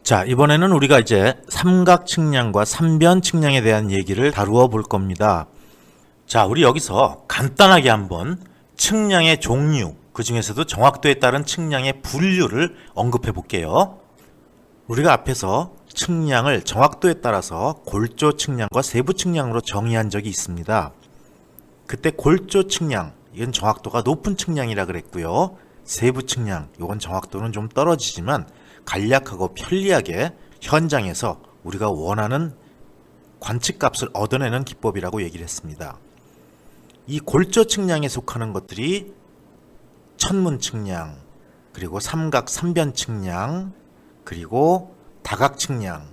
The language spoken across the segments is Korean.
자, 이번에는 우리가 이제 삼각 측량과 삼변 측량에 대한 얘기를 다루어 볼 겁니다. 자, 우리 여기서 간단하게 한번 측량의 종류, 그 중에서도 정확도에 따른 측량의 분류를 언급해 볼게요. 우리가 앞에서 측량을 정확도에 따라서 골조 측량과 세부 측량으로 정의한 적이 있습니다. 그때 골조 측량, 이건 정확도가 높은 측량이라 그랬고요. 세부 측량, 이건 정확도는 좀 떨어지지만 간략하고 편리하게 현장에서 우리가 원하는 관측값을 얻어내는 기법이라고 얘기를 했습니다. 이 골조 측량에 속하는 것들이 천문 측량, 그리고 삼각 삼변 측량, 그리고 다각 측량,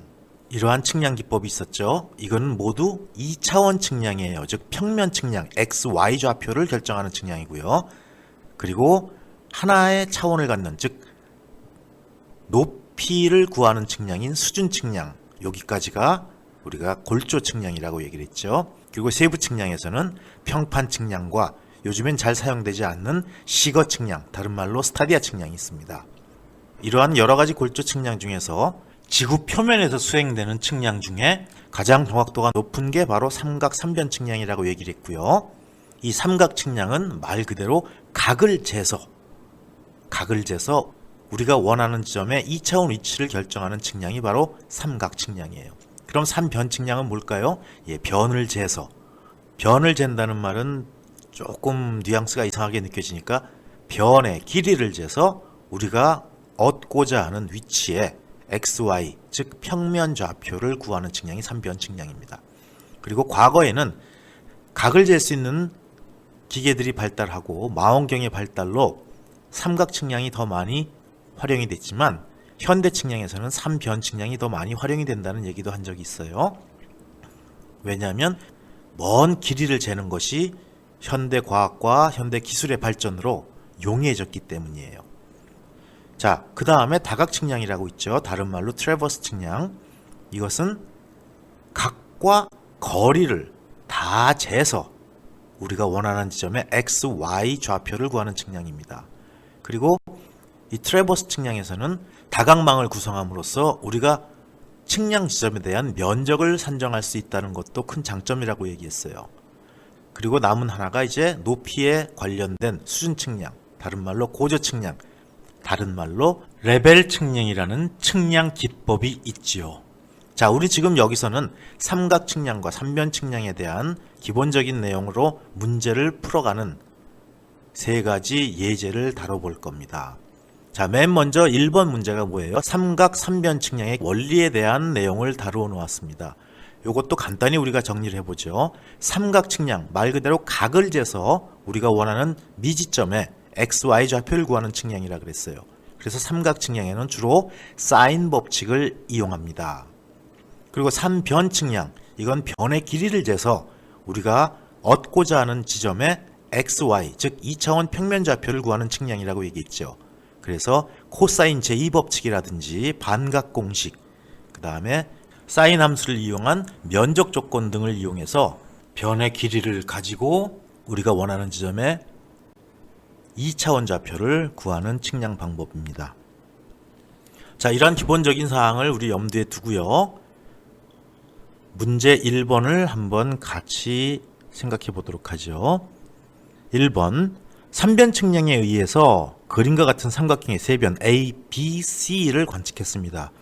이러한 측량 기법이 있었죠. 이건 모두 2차원 측량이에요. 즉 평면 측량, X, Y 좌표를 결정하는 측량이고요. 그리고 하나의 차원을 갖는, 즉 높이를 구하는 측량인 수준 측량, 여기까지가 우리가 골조 측량이라고 얘기를 했죠. 그리고 세부 측량에서는 평판 측량과 요즘엔 잘 사용되지 않는 시거 측량, 다른 말로 스타디아 측량이 있습니다. 이러한 여러 가지 골조 측량 중에서 지구 표면에서 수행되는 측량 중에 가장 정확도가 높은 게 바로 삼각 삼변 측량이라고 얘기를 했고요. 이 삼각 측량은 말 그대로 각을 재서 우리가 원하는 지점의 2차원 위치를 결정하는 측량이 바로 삼각 측량이에요. 그럼 삼변 측량은 뭘까요? 변을 재서. 변을 잰다는 말은 조금 뉘앙스가 이상하게 느껴지니까 변의 길이를 재서 우리가 얻고자 하는 위치에 XY, 즉 평면 좌표를 구하는 측량이 삼변 측량입니다. 그리고 과거에는 각을 잴 수 있는 기계들이 발달하고 망원경의 발달로 삼각 측량이 더 많이 활용이 됐지만 현대 측량에서는 삼변 측량이 더 많이 활용이 된다는 얘기도 한 적이 있어요. 왜냐하면 먼 길이를 재는 것이 현대 과학과 현대 기술의 발전으로 용이해졌기 때문이에요. 자, 그 다음에 다각 측량이라고 있죠. 다른 말로 트래버스 측량. 이것은 각과 거리를 다 재서 우리가 원하는 지점의 X, Y 좌표를 구하는 측량입니다. 그리고 이 트래버스 측량에서는 다각망을 구성함으로써 우리가 측량 지점에 대한 면적을 산정할 수 있다는 것도 큰 장점이라고 얘기했어요. 그리고 남은 하나가 이제 높이에 관련된 수준 측량, 다른 말로 고조 측량, 다른 말로 레벨 측량이라는 측량 기법이 있지요. 자, 우리 지금 여기서는 삼각 측량과 삼변 측량에 대한 기본적인 내용으로 문제를 풀어가는 세 가지 예제를 다뤄볼 겁니다. 자, 맨 먼저 1번 문제가 뭐예요? 삼각 삼변 측량의 원리에 대한 내용을 다루어 놓았습니다. 이것도 간단히 우리가 정리를 해보죠. 삼각 측량, 말 그대로 각을 재서 우리가 원하는 미지점에 X, Y 좌표를 구하는 측량이라 그랬어요. 그래서 삼각 측량에는 주로 사인 법칙을 이용합니다. 그리고 삼변 측량, 이건 변의 길이를 재서 우리가 얻고자 하는 지점에 X, Y, 즉 2차원 평면 좌표를 구하는 측량이라고 얘기했죠. 그래서 코사인 제2법칙이라든지 반각 공식, 그 다음에 사인 함수를 이용한 면적 조건 등을 이용해서 변의 길이를 가지고 우리가 원하는 지점에 2차원 좌표를 구하는 측량 방법입니다. 자, 이러한 기본적인 사항을 우리 염두에 두고요. 문제 1번을 한번 같이 생각해 보도록 하죠. 1번, 삼변 측량에 의해서 그림과 같은 삼각형의 세 변 A, B, C를 관측했습니다.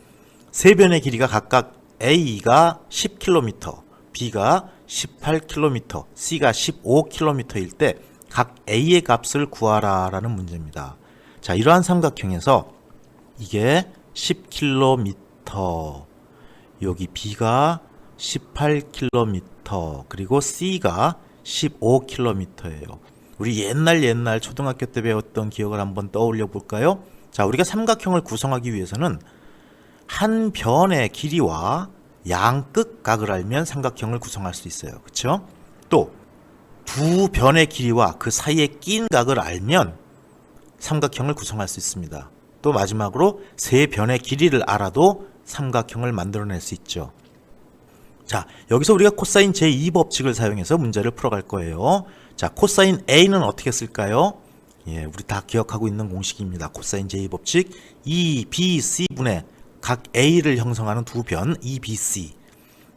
세 변의 길이가 각각 A가 10km, B가 18km, C가 15km일 때 각 A의 값을 구하라 라는 문제입니다. 자, 이러한 삼각형에서 이게 10km, 여기 B가 18km, 그리고 C가 15km예요. 우리 옛날 초등학교 때 배웠던 기억을 한번 떠올려 볼까요? 자, 우리가 삼각형을 구성하기 위해서는 한 변의 길이와 양끝 각을 알면 삼각형을 구성할 수 있어요. 그렇죠? 또 두 변의 길이와 그 사이에 낀 각을 알면 삼각형을 구성할 수 있습니다. 또 마지막으로 세 변의 길이를 알아도 삼각형을 만들어낼 수 있죠. 자, 여기서 우리가 코사인 제2법칙을 사용해서 문제를 풀어갈 거예요. 자, 코사인 A는 어떻게 쓸까요? 우리 다 기억하고 있는 공식입니다. 코사인 제2법칙 2BC분의 각 A를 형성하는 두 변 EBC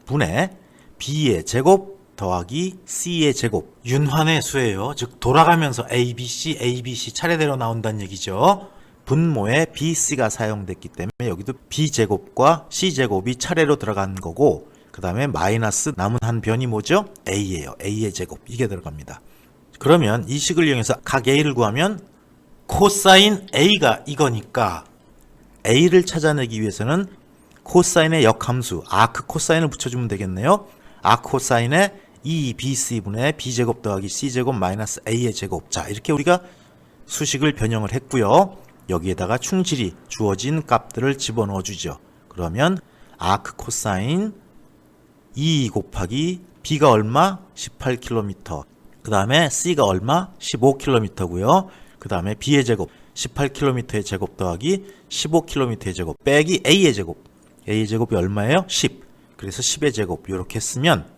분의 B의 제곱 더하기 C의 제곱 윤환의 수예요. 즉 돌아가면서 ABC, ABC 차례대로 나온다는 얘기죠. 분모에 BC가 사용됐기 때문에 여기도 B제곱과 C제곱이 차례로 들어간 거고 그 다음에 마이너스 남은 한 변이 뭐죠? A예요. A의 제곱 이게 들어갑니다. 그러면 이 식을 이용해서 각 A를 구하면 코사인 A가 이거니까 A를 찾아내기 위해서는 코사인의 역함수 아크 코사인을 붙여주면 되겠네요. 아크 코사인의 2BC분의 B제곱 더하기 C제곱 마이너스 A의 제곱. 자, 이렇게 우리가 수식을 변형을 했고요. 여기에다가 충실히 주어진 값들을 집어넣어 주죠. 그러면 아크 코사인 2 곱하기 B가 얼마? 18km. 그 다음에 C가 얼마? 15km고요. 그 다음에 B의 제곱 18km의 제곱 더하기 15km의 제곱 빼기 A의 제곱. A의 제곱이 얼마예요? 10. 그래서 10의 제곱 이렇게 쓰면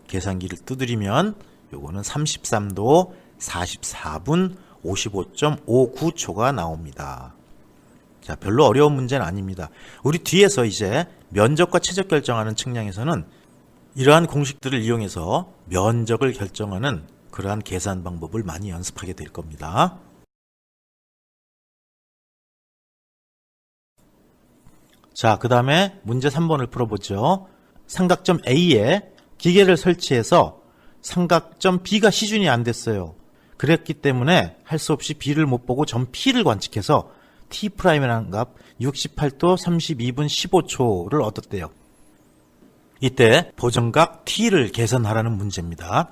계산기를 두드리면 요거는 33도 44분 55.59초가 나옵니다. 자, 별로 어려운 문제는 아닙니다. 우리 뒤에서 이제 면적과 최적 결정하는 측량에서는 이러한 공식들을 이용해서 면적을 결정하는 그러한 계산 방법을 많이 연습하게 될 겁니다. 자, 그 다음에 문제 3번을 풀어보죠. 삼각점 A에 기계를 설치해서 삼각점 B가 시준이 안 됐어요. 그랬기 때문에 할 수 없이 B를 못 보고 점 P를 관측해서 T'이라는 값 68도 32분 15초를 얻었대요. 이때 보정각 T를 계산하라는 문제입니다.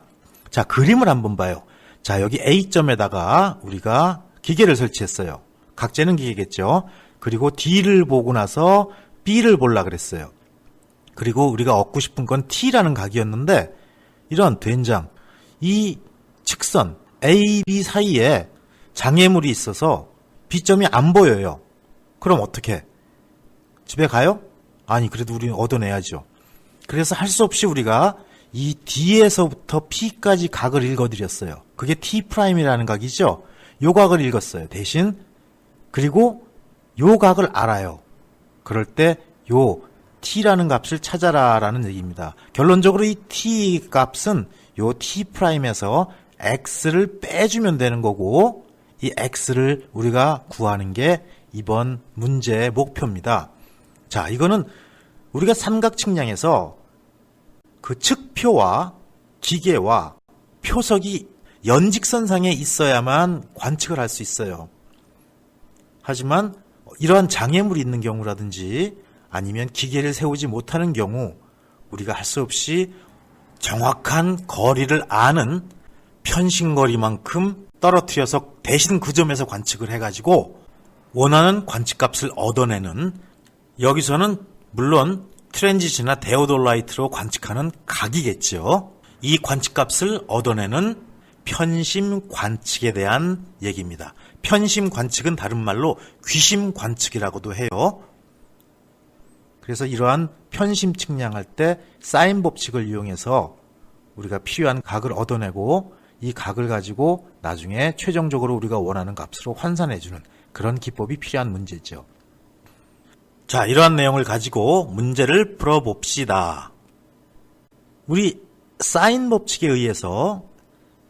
자, 그림을 한번 봐요. 자, 여기 A점에다가 우리가 기계를 설치했어요. 각재는 기계겠죠. 그리고 D를 보고 나서 B를 보려 그랬어요. 그리고 우리가 얻고 싶은 건 T라는 각이었는데 이런 된장, 이 측선 A, B 사이에 장애물이 있어서 B점이 안 보여요. 그럼 어떻게? 집에 가요? 아니, 그래도 우리는 얻어내야죠. 그래서 할 수 없이 우리가 이 D에서부터 P까지 각을 읽어드렸어요. 그게 T'이라는 각이죠. 요 각을 읽었어요. 대신 그리고 요 각을 알아요. 그럴 때 요 T라는 값을 찾아라 라는 얘기입니다. 결론적으로 이 T 값은 요 T'에서 X를 빼주면 되는 거고 이 X를 우리가 구하는 게 이번 문제의 목표입니다. 자, 이거는 우리가 삼각 측량에서 그 측표와 기계와 표석이 연직선상에 있어야만 관측을 할 수 있어요. 하지만 이러한 장애물이 있는 경우라든지 아니면 기계를 세우지 못하는 경우 우리가 할 수 없이 정확한 거리를 아는 편심거리만큼 떨어뜨려서 대신 그 점에서 관측을 해가지고 원하는 관측값을 얻어내는, 여기서는 물론 트랜짓이나 데오돌라이트로 관측하는 각이겠죠. 이 관측값을 얻어내는 편심 관측에 대한 얘기입니다. 편심 관측은 다른 말로 귀심 관측이라고도 해요. 그래서 이러한 편심 측량할 때 사인 법칙을 이용해서 우리가 필요한 각을 얻어내고 이 각을 가지고 나중에 최종적으로 우리가 원하는 값으로 환산해주는 그런 기법이 필요한 문제죠. 자, 이러한 내용을 가지고 문제를 풀어봅시다. 우리 사인 법칙에 의해서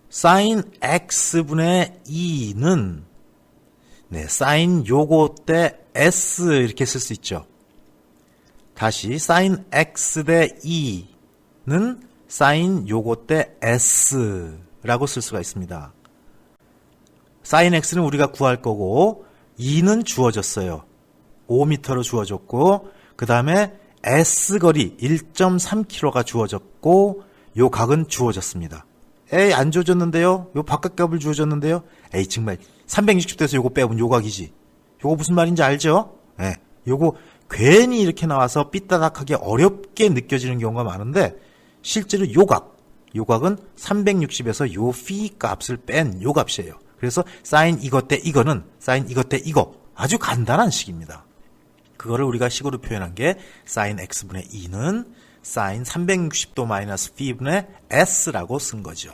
사인 x분의 2는 사인 요거 때 s 이렇게 쓸 수 있죠. 다시 사인 x 대 2는 사인 요거 때 s라고 쓸 수가 있습니다. 사인 x는 우리가 구할 거고 2는 주어졌어요. 5m로 주어졌고 그 다음에 S거리 1.3km가 주어졌고 요 각은 주어졌습니다. 에이, 안 주어졌는데요? 요 바깥값을 주어졌는데요? 에이, 정말 360도에서 요거 빼면 요 각이지. 요거 무슨 말인지 알죠? 네, 요거 괜히 이렇게 나와서 삐따닥하게 어렵게 느껴지는 경우가 많은데 실제로 요 각은 360에서 요 phi 값을 뺀 요 값이에요. 그래서 사인 이것 대 이거는 사인 이것 대 이거, 아주 간단한 식입니다. 그거를 우리가 식으로 표현한 게 사인 x분의 2는 사인 360도 마이너스 p분의 s라고 쓴 거죠.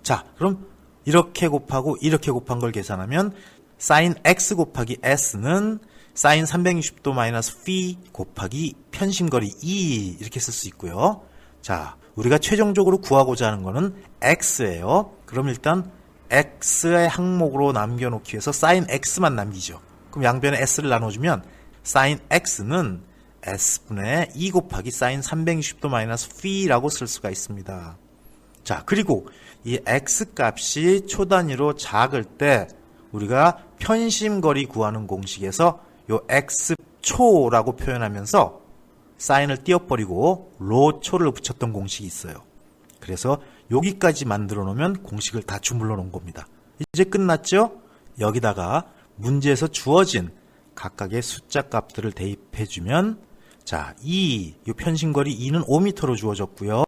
자, 그럼 이렇게 곱하고 이렇게 곱한 걸 계산하면 사인 x 곱하기 s는 사인 360도 마이너스 phi 곱하기 편심거리 E 이렇게 쓸 수 있고요. 자, 우리가 최종적으로 구하고자 하는 거는 x예요. 그럼 일단 x의 항목으로 남겨놓기 위해서 sin x만 남기죠. 그럼 양변에 s를 나눠주면 sin x는 s분의 2 곱하기 sin 360도 마이너스 phi라고 쓸 수가 있습니다. 자, 그리고 이 x 값이 초 단위로 작을 때 우리가 편심거리 구하는 공식에서 요 x초라고 표현하면서 사인을 띄워버리고 로초를 붙였던 공식이 있어요. 그래서 여기까지 만들어 놓으면 공식을 다 주물러 놓은 겁니다. 이제 끝났죠? 여기다가 문제에서 주어진 각각의 숫자 값들을 대입해 주면 자, 이 편심거리 2는 5m로 주어졌고요.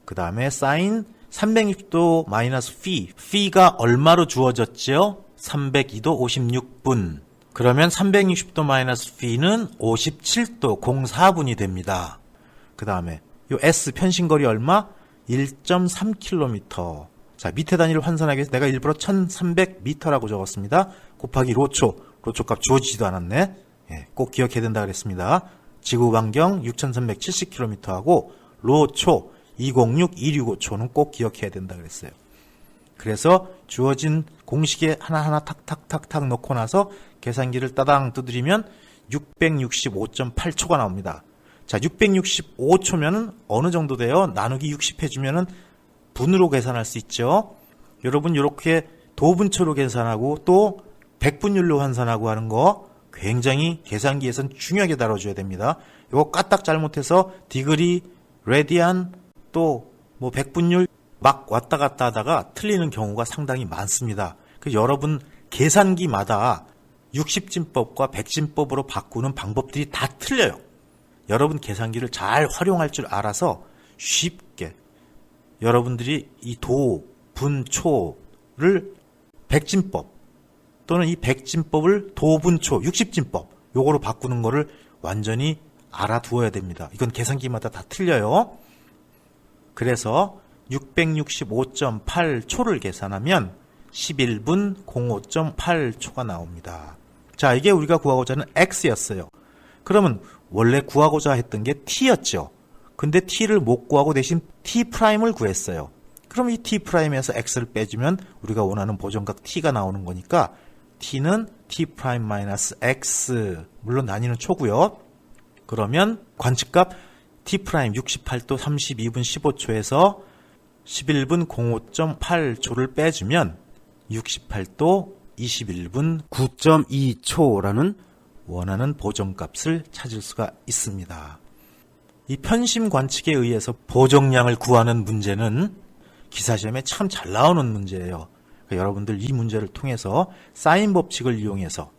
그 다음에 사인 360도 마이너스 phi가 얼마로 주어졌죠? 302도 56분. 그러면 360도 마이너스 phi는 57도 04분이 됩니다. 그 다음에 요 s 편심거리 얼마? 1.3km. 자, 밑에 단위를 환산하기 위해서 내가 일부러 1300m라고 적었습니다. 곱하기 로초 값 주어지지도 않았네. 예, 꼭 기억해야 된다 그랬습니다. 지구 반경 6370km하고 로초 206265초는 꼭 기억해야 된다 그랬어요. 그래서 주어진 공식에 하나하나 탁탁탁탁 넣고 나서 계산기를 따당 두드리면 665.8초가 나옵니다. 자, 665초면은 어느 정도 돼요? 나누기 60 해주면은 분으로 계산할 수 있죠. 여러분 이렇게 도분초로 계산하고 또 백분율로 환산하고 하는 거 굉장히 계산기에선 중요하게 다뤄줘야 됩니다. 이거 까딱 잘못해서 디그리, 레디안 또 뭐 백분율 막 왔다 갔다 하다가 틀리는 경우가 상당히 많습니다. 그 여러분 계산기마다 60진법과 100진법으로 바꾸는 방법들이 다 틀려요. 여러분 계산기를 잘 활용할 줄 알아서 쉽게 여러분들이 이 도, 분, 초를 100진법 또는 이 100진법을 도, 분, 초, 60진법 요거로 바꾸는 거를 완전히 알아두어야 됩니다. 이건 계산기마다 다 틀려요. 그래서 665.8초를 계산하면 11분 05.8초가 나옵니다. 자, 이게 우리가 구하고자 하는 x였어요. 그러면 원래 구하고자 했던 게 t였죠. 근데 t를 못 구하고 대신 t'을 구했어요. 그럼 이 t'에서 x를 빼주면 우리가 원하는 보정각 t가 나오는 거니까 t는 t'-x, 물론 나뉘는 초고요. 그러면 관측값 t' 68도 32분 15초에서 11분 05.8초를 빼주면 68도 21분 9.2초라는 원하는 보정값을 찾을 수가 있습니다. 이 편심 관측에 의해서 보정량을 구하는 문제는 기사시험에 참 잘 나오는 문제예요. 그러니까 여러분들 이 문제를 통해서 사인 법칙을 이용해서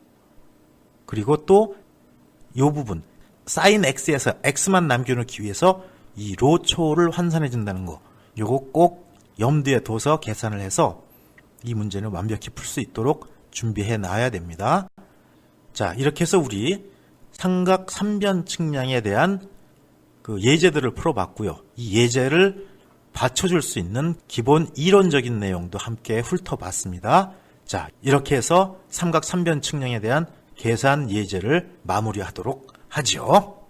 그리고 또 이 부분 사인 x에서 x만 남겨놓기 위해서 이 로초를 환산해 준다는 거 요거 꼭 염두에 둬서 계산을 해서 이 문제는 완벽히 풀 수 있도록 준비해 놔야 됩니다. 자, 이렇게 해서 우리 삼각 3변 측량에 대한 그 예제들을 풀어봤고요. 이 예제를 받쳐줄 수 있는 기본 이론적인 내용도 함께 훑어봤습니다. 자, 이렇게 해서 삼각 3변 측량에 대한 계산 예제를 마무리하도록 하죠.